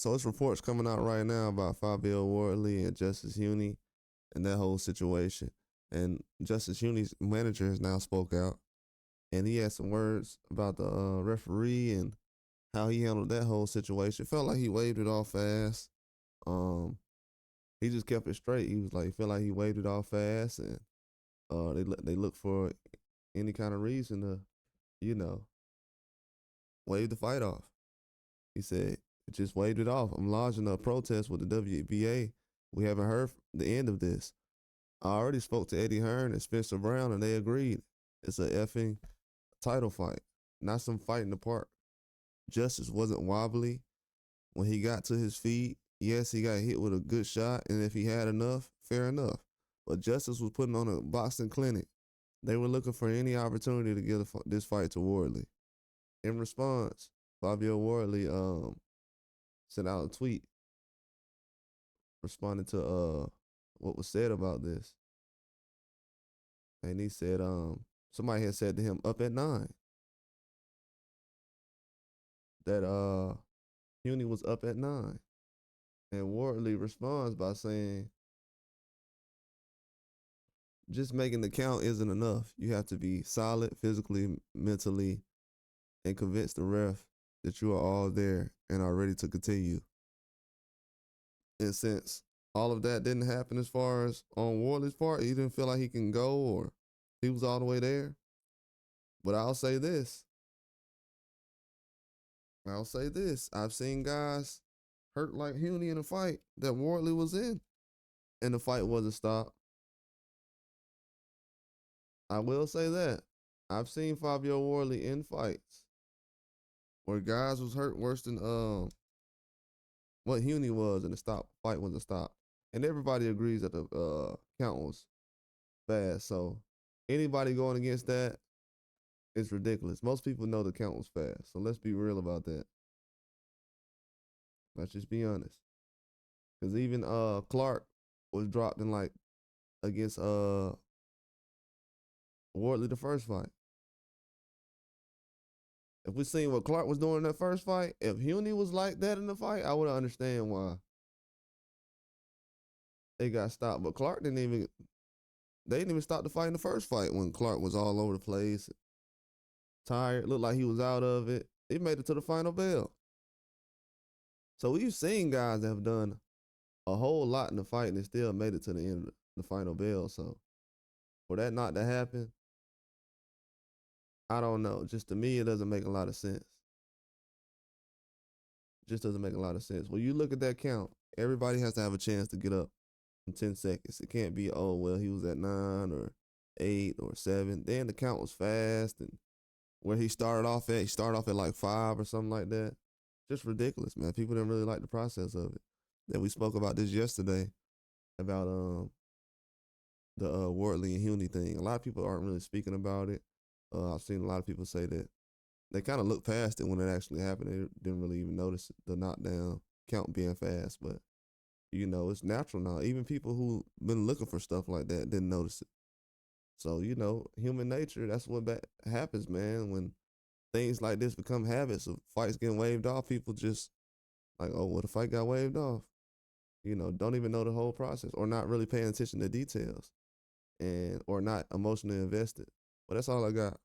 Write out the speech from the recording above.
So it's reports coming out right now about Fabio Wardley and Justice Huni and that whole situation. And Justice Huni's manager has now spoke out, and he had some words about the referee and how he handled that whole situation. Felt like he waved it off fast. Um, he just kept it straight. He was like, felt like he waved it off fast, and they look for any kind of reason to, you know, wave the fight off. He said, just waved it off. I'm lodging a protest with the WBA. We haven't heard the end of this. I already spoke to Eddie Hearn and Spencer Brown, and they agreed. It's a effing title fight, not some fight in the park. Justice wasn't wobbly when he got to his feet. Yes, he got hit with a good shot, and if he had enough, fair enough. But Justice was putting on a boxing clinic. They were looking for any opportunity to give this fight to Wardley. In response, Fabio Wardley sent out a tweet responding to what was said about this. And he said somebody had said to him up at 9 that Huni was up at 9. And Wardley responds by saying, just making the count isn't enough. You have to be solid physically, mentally, and convince the ref that you are all there and are ready to continue. And since all of that didn't happen as far as on Wardley's part, he didn't feel like he can go or he was all the way there. But I'll say this. I've seen guys hurt like Huni in a fight that Wardley was in, and the fight wasn't stopped. I will say that. I've seen Fabio Wardley in fights where guys was hurt worse than what Huni was, and the fight wasn't stopped. And everybody agrees that the count was fast. So anybody going against that is ridiculous. Most people know the count was fast. So let's be real about that. Let's just be honest. Because even Clark was dropped in like against Wardley the first fight. If we seen what Clark was doing in that first fight, if Huni was like that in the fight, I would understand why they got stopped. But Clark they didn't even stop the fight in the first fight when Clark was all over the place, tired, looked like he was out of it. He made it to the final bell. So we've seen guys that have done a whole lot in the fight and they still made it to the end of the final bell. So for that not to happen, I don't know. Just to me, it doesn't make a lot of sense. Just doesn't make a lot of sense. When you look at that count, everybody has to have a chance to get up in 10 seconds. It can't be, oh, well, he was at 9 or 8 or 7. Then the count was fast, and where he started off at like 5 or something like that. Just ridiculous, man. People didn't really like the process of it. Then we spoke about this yesterday about the Wardley and Huni thing. A lot of people aren't really speaking about it. I've seen a lot of people say that they kind of looked past it when it actually happened. They didn't really even notice the knockdown count being fast. But, you know, it's natural now. Even people who been looking for stuff like that didn't notice it. So, you know, human nature, that's what happens, man. When things like this become habits of fights getting waved off, people just like, oh, well, the fight got waved off. You know, don't even know the whole process or not really paying attention to details or not emotionally invested. But that's all I got.